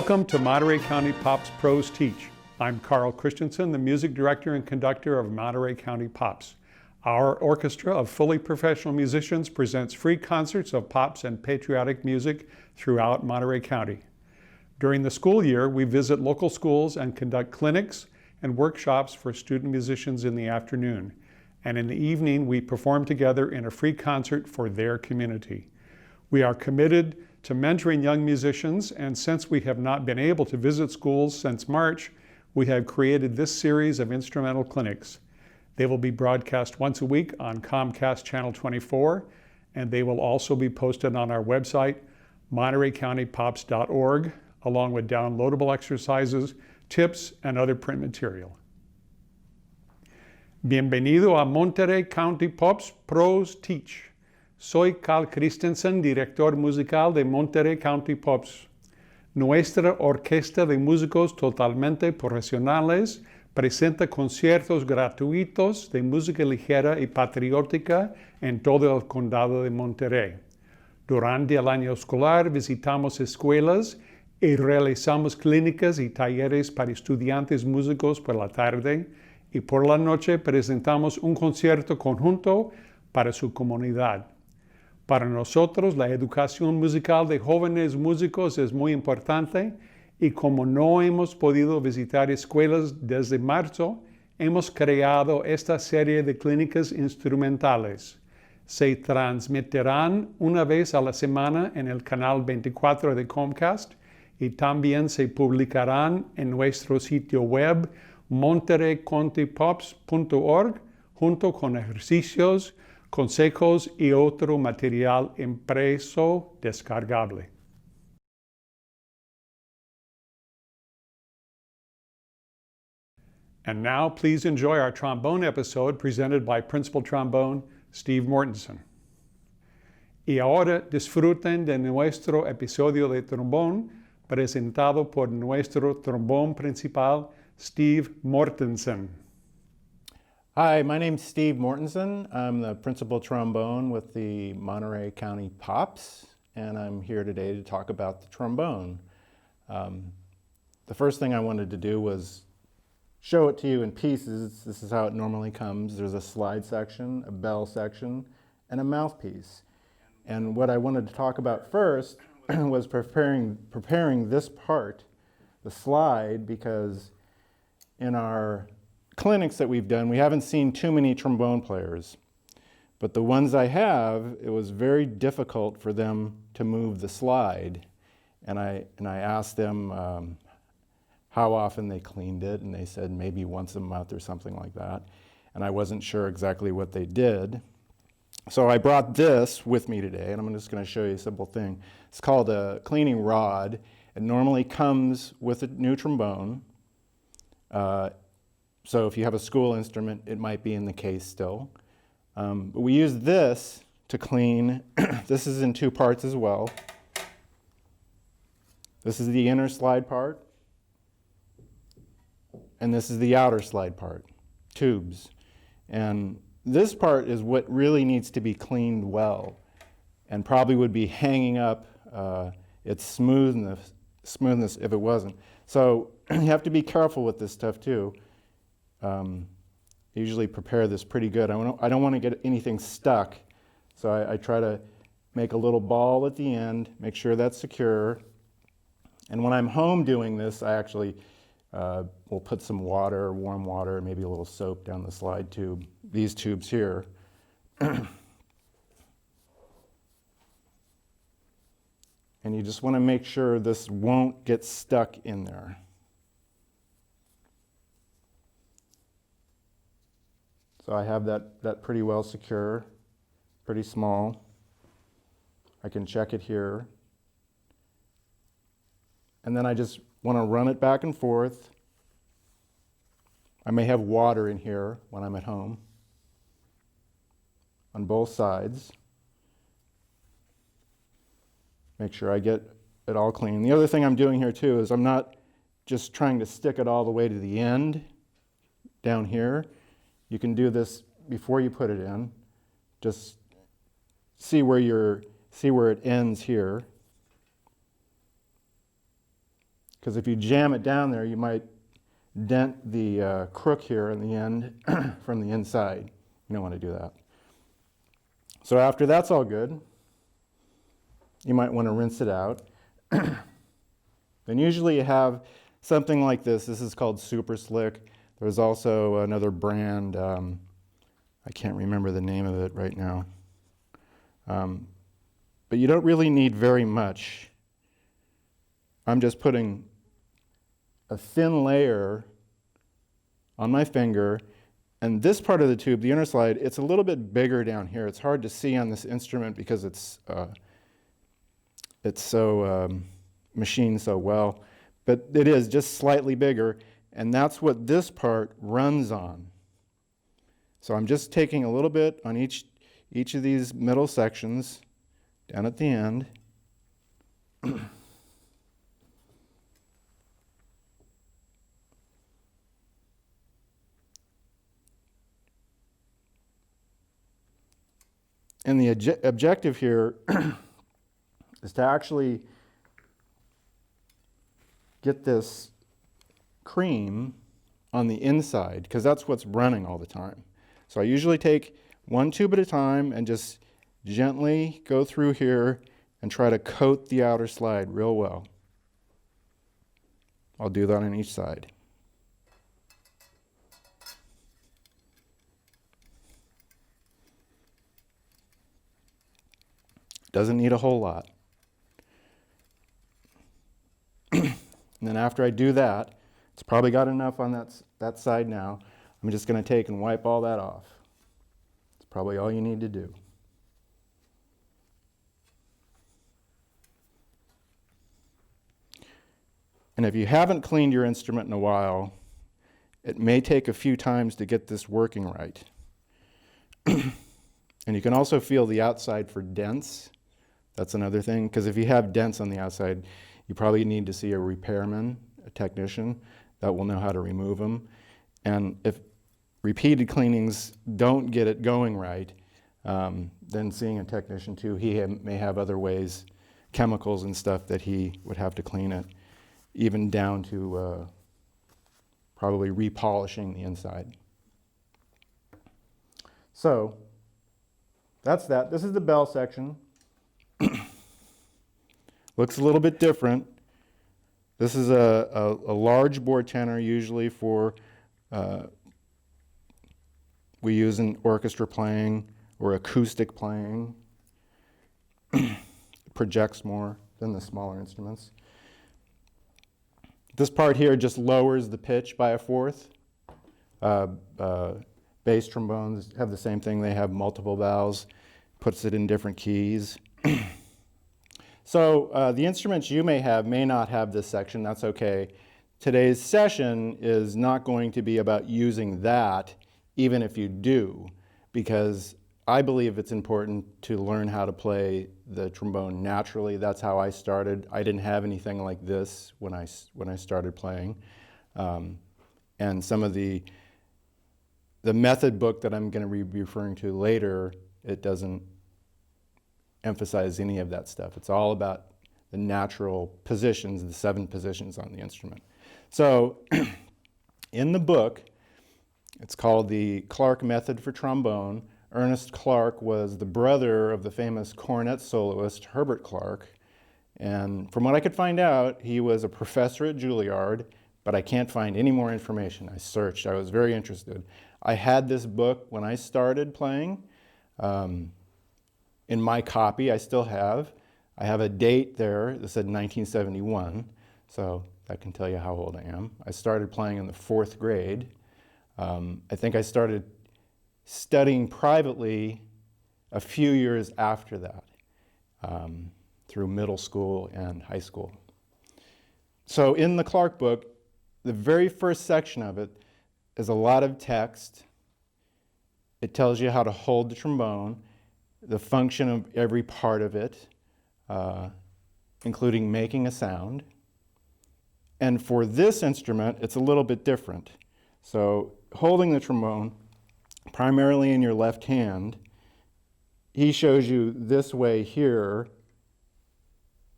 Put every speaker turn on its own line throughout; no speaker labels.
Welcome to Monterey County Pops Pros Teach. I'm Carl Christensen, the music director and conductor of Monterey County Pops. Our orchestra of fully professional musicians presents free concerts of pops and patriotic music throughout Monterey County. During the school year, we visit local schools and conduct clinics and workshops for student musicians in the afternoon. And in the evening, we perform together in a free concert for their community. We are committed to mentoring young musicians, and since we have not been able to visit schools since March, we have created this series of instrumental clinics. They will be broadcast once a week on Comcast Channel 24, and they will also be posted on our website, montereycountypops.org, along with downloadable exercises, tips, and other print material. Bienvenido a Monterey County Pops Pros Teach. Soy Carl Christensen, director musical de Monterey County Pops. Nuestra orquesta de músicos totalmente profesionales presenta conciertos gratuitos de música ligera y patriótica en todo el condado de Monterey. Durante el año escolar visitamos escuelas y realizamos clínicas y talleres para estudiantes músicos por la tarde, y por la noche presentamos un concierto conjunto para su comunidad. Para nosotros, la educación musical de jóvenes músicos es muy importante, y como no hemos podido visitar escuelas desde marzo, hemos creado esta serie de clínicas instrumentales. Se transmitirán una vez a la semana en el canal 24 de Comcast y también se publicarán en nuestro sitio web montereycountypops.org junto con ejercicios, consejos y otro material impreso descargable. And now please enjoy our trombone episode presented by Principal Trombone Steve Mortensen. Y ahora disfruten de nuestro episodio de trombón presentado por nuestro trombón principal Steve Mortensen.
Hi, my name's Steve Mortensen. I'm the principal trombone with the Monterey County Pops, and I'm here today to talk about the trombone. The first thing I wanted to do was show it to you in pieces. This is how it normally comes. There's a slide section, a bell section, and a mouthpiece. And what I wanted to talk about first was preparing this part, the slide, because in our clinics that we've done, we haven't seen too many trombone players. But the ones I have, it was very difficult for them to move the slide. And I asked them how often they cleaned it, and they said maybe once a month or something like that. And I wasn't sure exactly what they did. So I brought this with me today, and I'm just going to show you a simple thing. It's called a cleaning rod. It normally comes with a new trombone. So if you have a school instrument, it might be in the case still. But we use this to clean. This is in two parts as well. This is the inner slide part, and this is the outer slide part, tubes. And this part is what really needs to be cleaned well, and probably would be hanging up its smoothness if it wasn't. So you have to be careful with this stuff too. Usually prepare this pretty good. I don't want to get anything stuck, so I try to make a little ball at the end, make sure that's secure. And when I'm home doing this, I actually will put some water, warm water, maybe a little soap down the slide tube, these tubes here. And you just want to make sure this won't get stuck in there. So I have that pretty well secure, pretty small. I can check it here. And then I just want to run it back and forth. I may have water in here when I'm at home on both sides. Make sure I get it all clean. The other thing I'm doing here too is I'm not just trying to stick it all the way to the end down here. You can do this before you put it in. Just see where it ends here. because if you jam it down there, you might dent the crook here in the end from the inside. You don't want to do that. So after that's all good, you might want to rinse it out. Then usually you have something like this. This is called Super Slick. There's also another brand. I can't remember the name of it right now. But you don't really need very much. I'm just putting a thin layer on my finger, and this part of the tube, the inner slide, it's a little bit bigger down here. It's hard to see on this instrument because it's so machined so well, but it is just slightly bigger, and that's what this part runs on. So I'm just taking a little bit on each of these middle sections down at the end. And the objective here is to actually get this cream on the inside, because that's what's running all the time. So I usually take one tube at a time and just gently go through here and try to coat the outer slide real well. I'll do that on each side. Doesn't need a whole lot. And then after I do that, it's probably got enough on that side now. I'm just going to take and wipe all that off. It's probably all you need to do. And if you haven't cleaned your instrument in a while, it may take a few times to get this working right. And you can also feel the outside for dents. That's another thing, because if you have dents on the outside, you probably need to see a repairman, a technician, that will know how to remove them. And if repeated cleanings don't get it going right, then seeing a technician too, he may have other ways, chemicals and stuff that he would have to clean it, even down to probably repolishing the inside. So that's that. This is the bell section. Looks a little bit different. This is a large bore tenor usually for we use in orchestra playing or acoustic playing. It projects more than the smaller instruments. This part here just lowers the pitch by a fourth. Bass trombones have the same thing. They have multiple valves, puts it in different keys. So the instruments you may have may not have this section. That's okay. Today's session is not going to be about using that, even if you do, because I believe it's important to learn how to play the trombone naturally. That's how I started. I didn't have anything like this when I started playing. And some of the method book that I'm going to be referring to later, it doesn't emphasize any of that stuff. It's all about the natural positions, the 7 positions on the instrument. So in the book, it's called the Clark Method for Trombone. Ernest Clark was the brother of the famous cornet soloist Herbert Clark. And from what I could find out, he was a professor at Juilliard, but I can't find any more information. I searched. I was very interested. I had this book when I started playing. In my copy, I still have. I have a date there that said 1971, so that can tell you how old I am. I started playing in the 4th grade. I think I started studying privately a few years after that, through middle school and high school. So in the Clark book, the very first section of it is a lot of text. It tells you how to hold the trombone, the function of every part of it, including making a sound. And for this instrument, it's a little bit different. So holding the trombone, primarily in your left hand, he shows you this way here,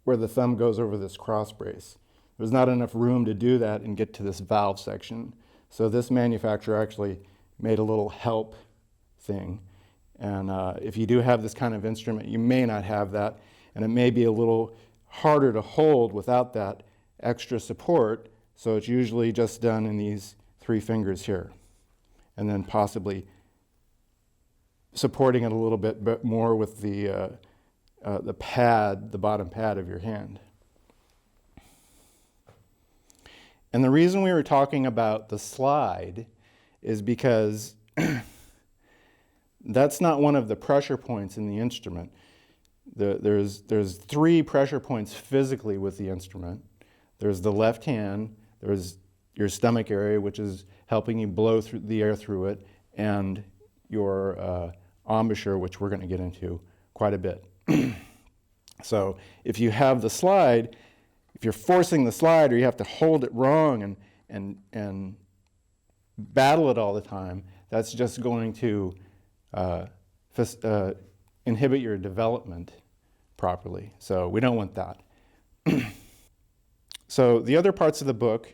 where the thumb goes over this cross brace. there's not enough room to do that and get to this valve section. So this manufacturer actually made a little help thing. And if you do have this kind of instrument, you may not have that, and it may be a little harder to hold without that extra support. So it's usually just done in these 3 fingers here, and then possibly supporting it a little bit more with the pad, the bottom pad of your hand. And the reason we were talking about the slide is because that's not one of the pressure points in the instrument. There's 3 pressure points physically with the instrument. There's the left hand, there's your stomach area, which is helping you blow through the air through it, and your embouchure, which we're going to get into quite a bit. So if you have the slide, if you're forcing the slide, or you have to hold it wrong and battle it all the time, that's just going to inhibit your development properly. So we don't want that. So the other parts of the book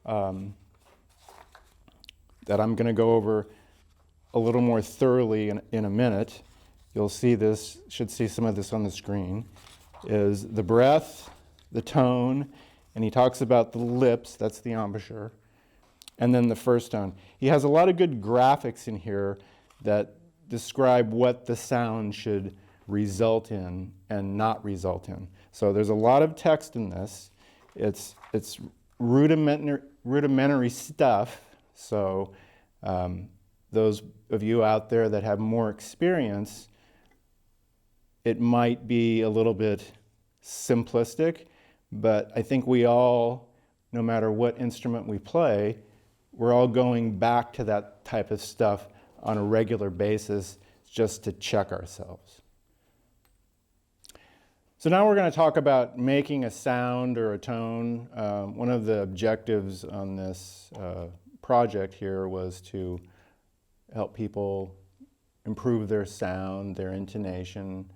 that I'm going to go over a little more thoroughly in a minute, you'll see this, should see some of this on the screen, is the breath, the tone, and he talks about the lips, that's the embouchure, and then the first tone. He has a lot of good graphics in here that describe what the sound should result in and not result in. So there's a lot of text in this. It's rudimentary stuff, so those of you out there that have more experience, it might be a little bit simplistic, but I think we all, no matter what instrument we play, we're all going back to that type of stuff on a regular basis just to check ourselves. So now we're going to talk about making a sound or a tone. One of the objectives on this project here was to help people improve their sound, their intonation,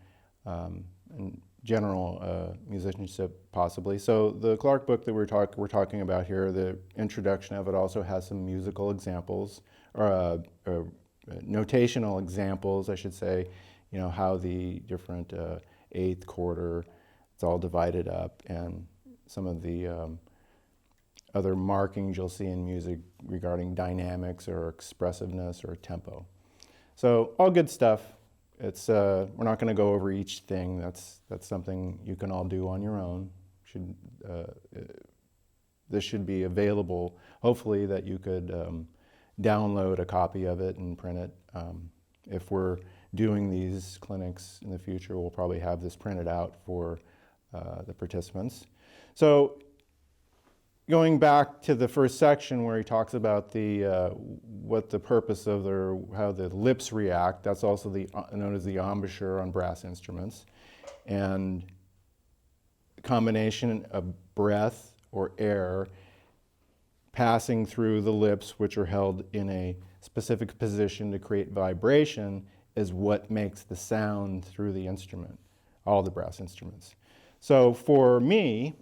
and general musicianship possibly. So the Clark book that we're talking about here, the introduction of it also has some musical examples, or notational examples, I should say, you know, how the different eighth, quarter, it's all divided up, and some of the other markings you'll see in music regarding dynamics or expressiveness or tempo. So all good stuff. It's we're not going to go over each thing. That's something you can all do on your own. This should be available. Hopefully that you could download a copy of it and print it. If we're doing these clinics in the future, we'll probably have this printed out for the participants. So going back to the first section where he talks about what the purpose of how the lips react, that's also known as the embouchure on brass instruments, and the combination of breath or air passing through the lips, which are held in a specific position to create vibration, is what makes the sound through the instrument, all the brass instruments. So for me,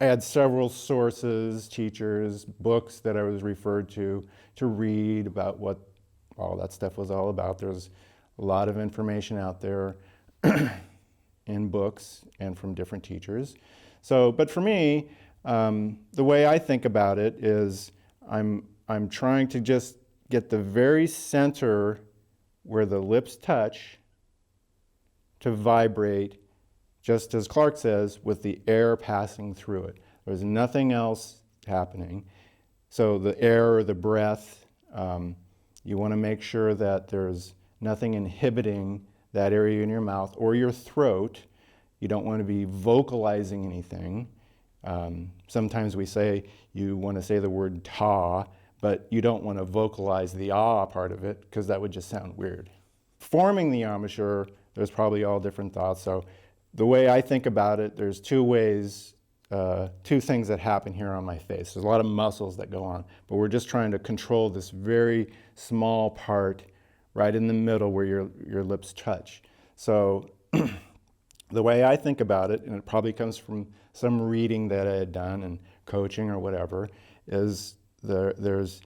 I had several sources, teachers, books that I was referred to read about what all that stuff was all about. There's a lot of information out there in books and from different teachers. So, but for me, the way I think about it is I'm trying to just get the very center where the lips touch to vibrate, just as Clark says, with the air passing through it. There's nothing else happening. So the air or the breath, you want to make sure that there's nothing inhibiting that area in your mouth or your throat. You don't want to be vocalizing anything. Sometimes we say you want to say the word ta, but you don't want to vocalize the ah part of it because that would just sound weird. Forming the embouchure, there's probably all different thoughts. So the way I think about it, there's two ways, two things that happen here on my face. There's a lot of muscles that go on, but we're just trying to control this very small part right in the middle where your lips touch. So the way I think about it, and it probably comes from some reading that I had done and coaching or whatever, is there's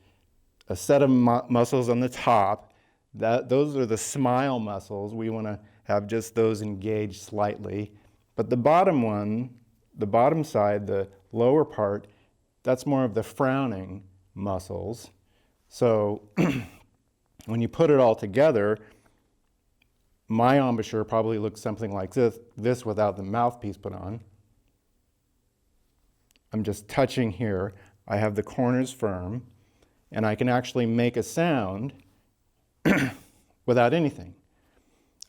a set of muscles on the top. Those are the smile muscles. We want to have just those engaged slightly. But the bottom one, the bottom side, the lower part, that's more of the frowning muscles. So when you put it all together, my embouchure probably looks something like this without the mouthpiece put on. I'm just touching here. I have the corners firm, and I can actually make a sound without anything.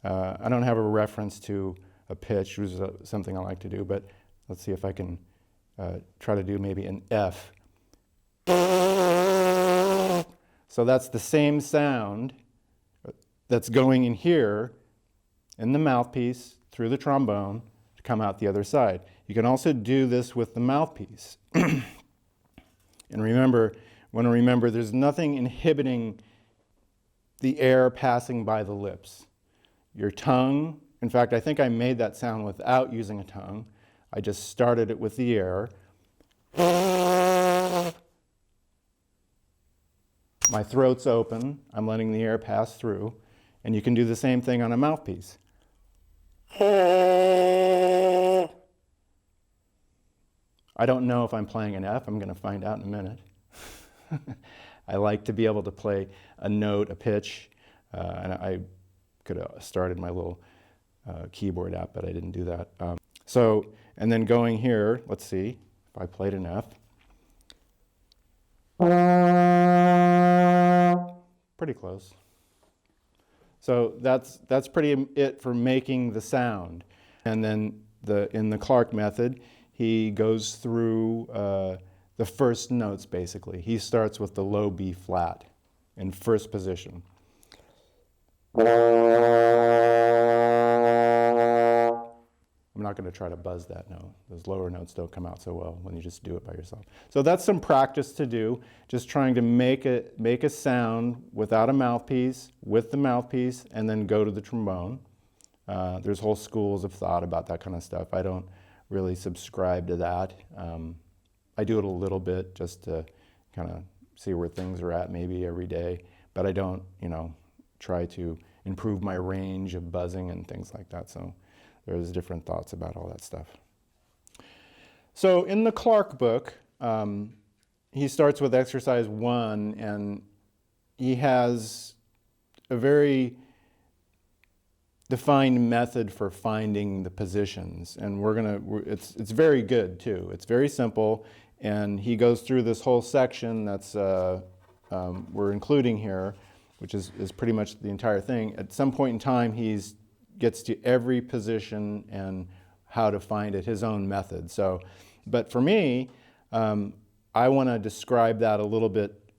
I don't have a reference to a pitch, which is something I like to do, but let's see if I can try to do maybe an F. So that's the same sound that's going in here, in the mouthpiece, through the trombone, to come out the other side. You can also do this with the mouthpiece. And remember, there's nothing inhibiting the air passing by the lips. Your tongue, in fact, I think I made that sound without using a tongue. I just started it with the air. My throat's open. I'm letting the air pass through. And you can do the same thing on a mouthpiece. I don't know if I'm playing an F. I'm going to find out in a minute. I like to be able to play a note, a pitch, and I could have started my little keyboard app, but I didn't do that. And then going here, let's see if I played an F. Pretty close. So that's pretty it for making the sound. And then in the Clark method, he goes through the first notes, basically. He starts with the low B flat in first position. I'm not going to try to buzz that note. Those lower notes don't come out so well when you just do it by yourself. So that's some practice to do, just trying to make a sound without a mouthpiece, with the mouthpiece, and then go to the trombone. There's whole schools of thought about that kind of stuff. I don't really subscribe to that. I do it a little bit just to kind of see where things are at maybe every day, but I don't, try to improve my range of buzzing and things like that. So there's different thoughts about all that stuff. So in the Clark book, he starts with exercise 1, and he has a very defined method for finding the positions, and it's very good too. It's very simple, and he goes through this whole section that's we're including here, which is pretty much the entire thing. At some point in time, he's gets to every position and how to find it, his own method. So, but for me, I want to describe that a little bit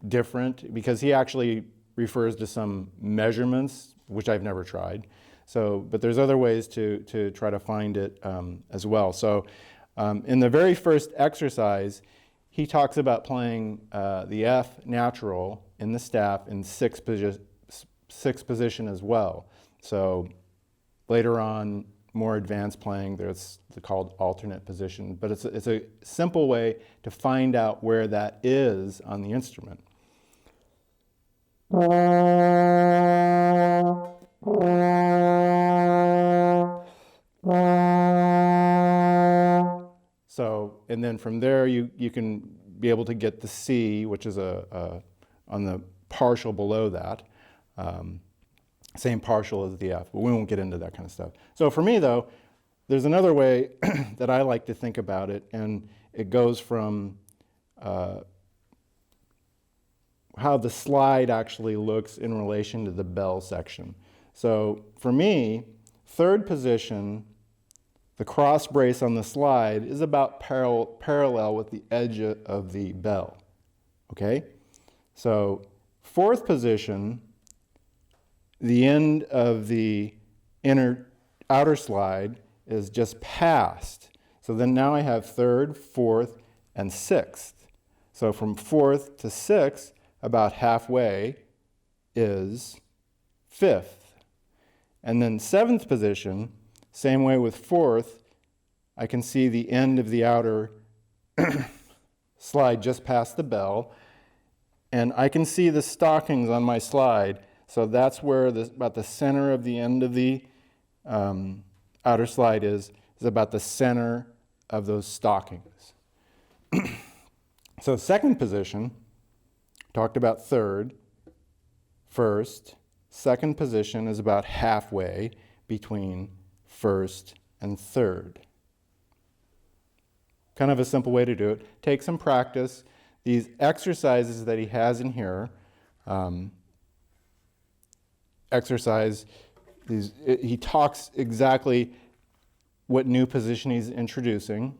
different, because he actually refers to some measurements, which I've never tried. So, but there's other ways to try to find it as well. So, in the very first exercise, he talks about playing the F natural in the staff in sixth position as well. So later on, more advanced playing, there's called alternate position, but it's a simple way to find out where that is on the instrument. So, and then from there, you can be able to get the C, which is on the partial below that. Same partial as the F, but we won't get into that kind of stuff. So for me, though, there's another way that I like to think about it, and it goes from how the slide actually looks in relation to the bell section. So for me, third position, the cross brace on the slide is about parallel with the edge of the bell, okay? So fourth position, the end of the outer slide is just past. So then now I have third, fourth, and sixth. So from fourth to sixth, about halfway, is fifth. And then seventh position, same way with fourth, I can see the end of the outer slide just past the bell, and I can see the stockings on my slide. So that's where about the center of the end of the outer slide is about the center of those stockings. So second position, talked about third, first. Second position is about halfway between first and third. Kind of a simple way to do it. Take some practice. These exercises that he has in here, he talks exactly what new position he's introducing.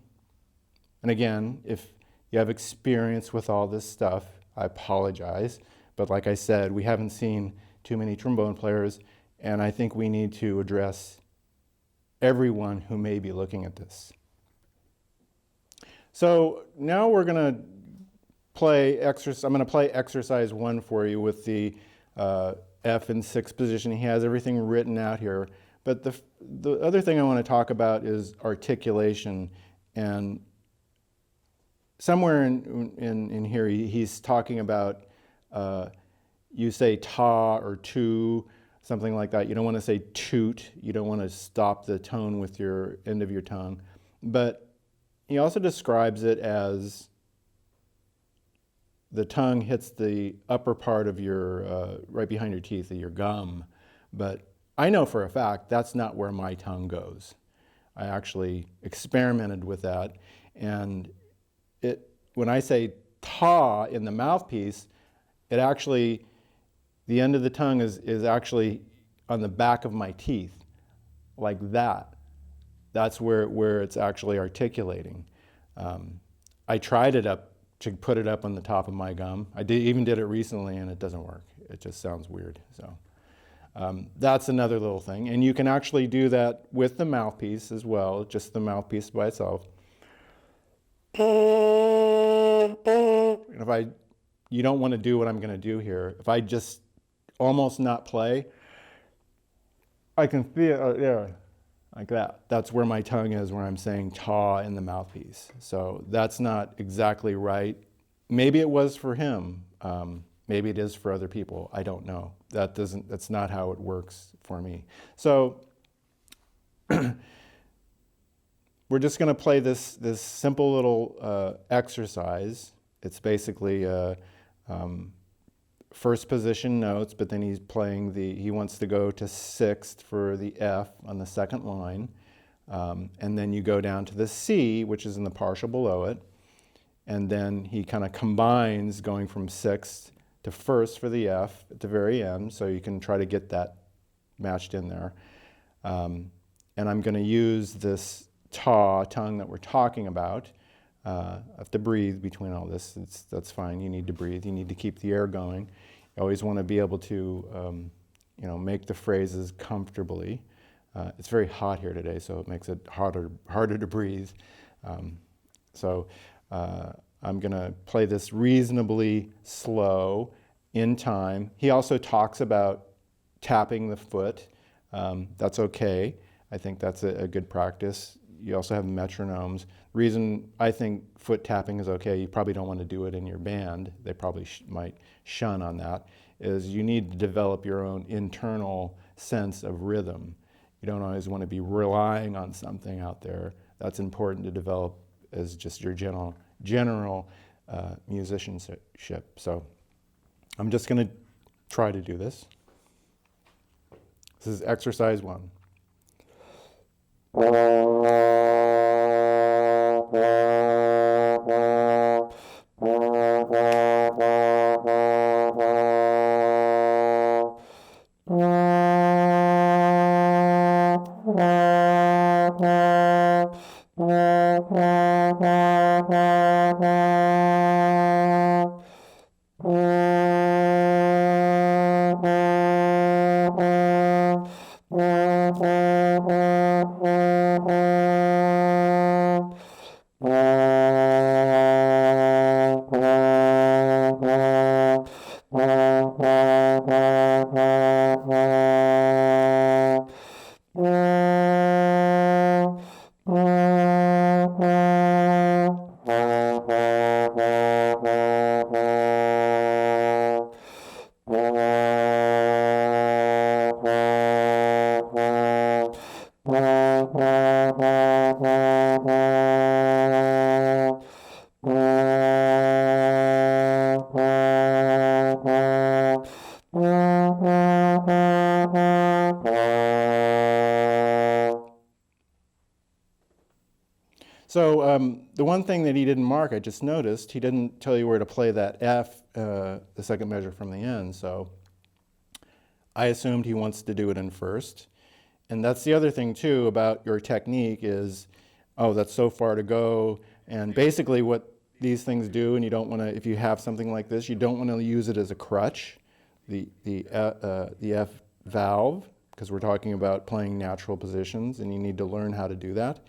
And again, if you have experience with all this stuff, I apologize. But like I said, we haven't seen too many trombone players, and I think we need to address everyone who may be looking at this. So now we're going to play exercise. I'm going to play exercise 1 for you with the F in 6th position. He has everything written out here. But the other thing I want to talk about is articulation. And somewhere in here he's talking about you say ta or tu, something like that. You don't want to say toot. You don't want to stop the tone with your end of your tongue. But he also describes it as the tongue hits the upper part of your, right behind your teeth, your gum. But I know for a fact that's not where my tongue goes. I actually experimented with that. And when I say ta in the mouthpiece, it actually, the end of the tongue is actually on the back of my teeth, like that. That's where it's actually articulating. I tried it to put it up on the top of my gum. I even did it recently, and it doesn't work. It just sounds weird. So that's another little thing. And you can actually do that with the mouthpiece as well, just the mouthpiece by itself. And you don't want to do what I'm going to do here. If I just almost not play, I can feel it there. Like that. That's where my tongue is, where I'm saying ta in the mouthpiece. So that's not exactly right. Maybe it was for him. Maybe it is for other people. I don't know. That's not how it works for me. So we're just going to play this simple little exercise. It's basically first position notes, but then he's playing he wants to go to 6th for the F on the second line. And then you go down to the C, which is in the partial below it. And then he kind of combines going from 6th to 1st for the F at the very end. So you can try to get that matched in there. And I'm going to use this tongue that we're talking about. I have to breathe between all this. That's fine. You need to breathe. You need to keep the air going. You always want to be able to, make the phrases comfortably. It's very hot here today, so it makes it harder to breathe. So I'm going to play this reasonably slow in time. He also talks about tapping the foot. That's okay. I think that's a good practice. You also have metronomes. The reason I think foot tapping is okay, you probably don't want to do it in your band. They probably might shun on that, is you need to develop your own internal sense of rhythm. You don't always want to be relying on something out there. That's important to develop as just your general musicianship. So I'm just going to try to do this. This is exercise 1. So the one thing that he didn't mark, I just noticed, he didn't tell you where to play that F, the second measure from the end. So I assumed he wants to do it in first. And that's the other thing too about your technique is, oh, that's so far to go. And basically what these things do, and you don't want to, if you have something like this, you don't want to use it as a crutch, the F valve, because we're talking about playing natural positions and you need to learn how to do that,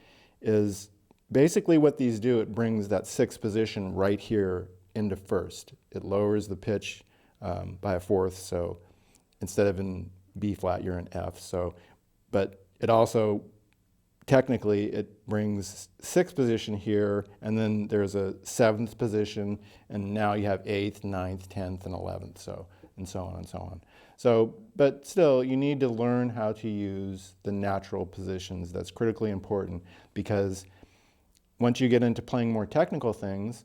is basically what these do, it brings that sixth position right here into first. It lowers the pitch by a fourth, so instead of in B flat, you're in F. So, but it also, technically, it brings sixth position here, and then there's a seventh position, and now you have eighth, ninth, 10th, and 11th, so, and so on and so on. So, but still, you need to learn how to use the natural positions. That's critically important, because once you get into playing more technical things,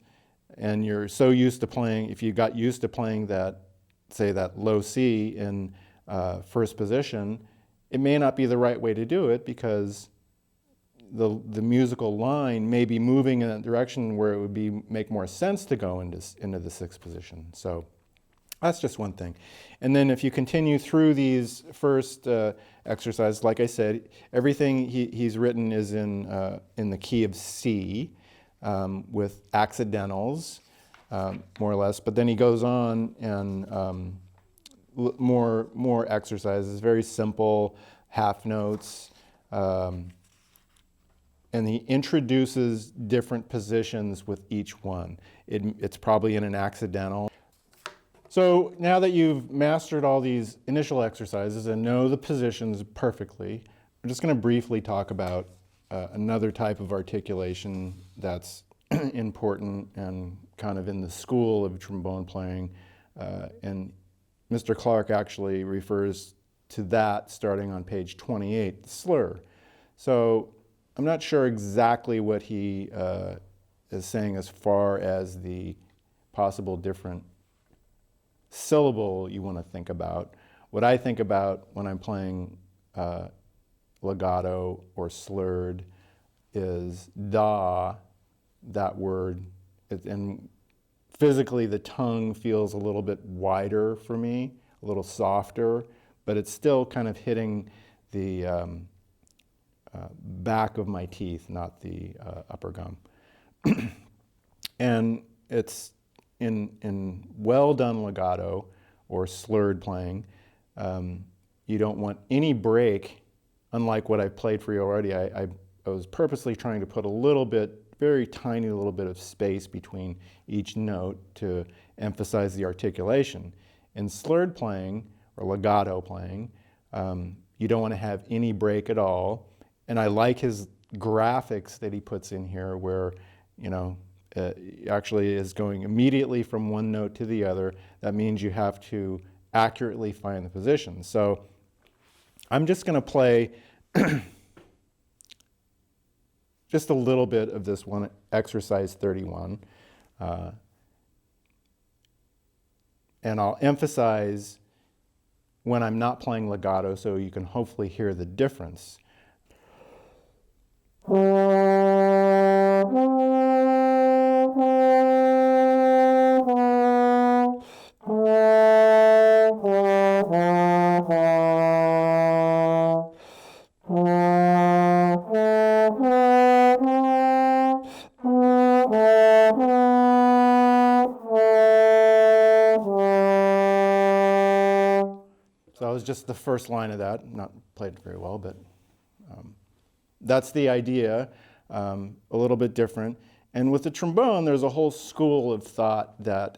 and you're so used to playing, if you got used to playing that, say that low C in first position, it may not be the right way to do it because the musical line may be moving in that direction where it would make more sense to go into the sixth position. So that's just one thing. And then if you continue through these first exercises, like I said, everything he's written is in the key of C with accidentals, more or less. But then he goes on and more exercises, very simple half notes. And he introduces different positions with each one. It's probably in an accidental. So now that you've mastered all these initial exercises and know the positions perfectly, we're just going to briefly talk about another type of articulation that's important and kind of in the school of trombone playing. And Mr. Clark actually refers to that starting on page 28, the slur. So I'm not sure exactly what he is saying as far as the possible different syllable you want to think about. What I think about when I'm playing legato or slurred is da, that word, and physically the tongue feels a little bit wider for me, a little softer, but it's still kind of hitting the back of my teeth, not the upper gum. And it's in well done legato or slurred playing, you don't want any break, unlike what I've played for you already. I was purposely trying to put a little bit, very tiny little bit of space between each note to emphasize the articulation. In slurred playing or legato playing, you don't want to have any break at all. And I like his graphics that he puts in here where, you know, actually is going immediately from one note to the other. That means you have to accurately find the position. So I'm just going to play just a little bit of this one, exercise 31. And I'll emphasize when I'm not playing legato so you can hopefully hear the difference. So that was just the first line of that. Not played very well, but that's the idea, a little bit different. And with the trombone, there's a whole school of thought that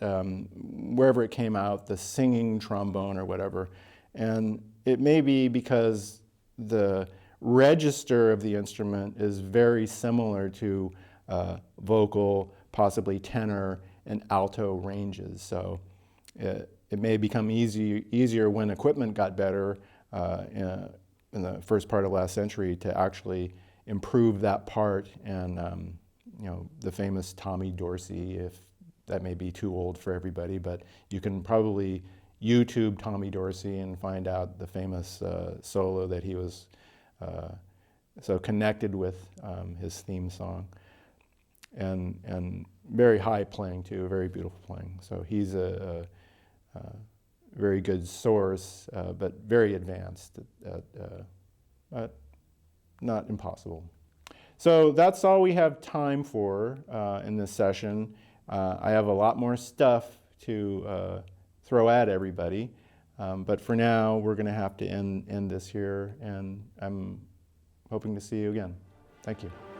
wherever it came out, the singing trombone or whatever, and it may be because the register of the instrument is very similar to vocal, possibly tenor, and alto ranges. So it may become easier when equipment got better in the first part of last century to actually improve that part. And you know, the famous Tommy Dorsey, if that may be too old for everybody, but you can probably YouTube Tommy Dorsey and find out the famous solo that he was so connected with his theme song. And very high playing too, very beautiful playing. So he's a very good source, but very advanced, not impossible. So that's all we have time for in this session. I have a lot more stuff to throw at everybody, but for now we're going to have to end this here, and I'm hoping to see you again. Thank you.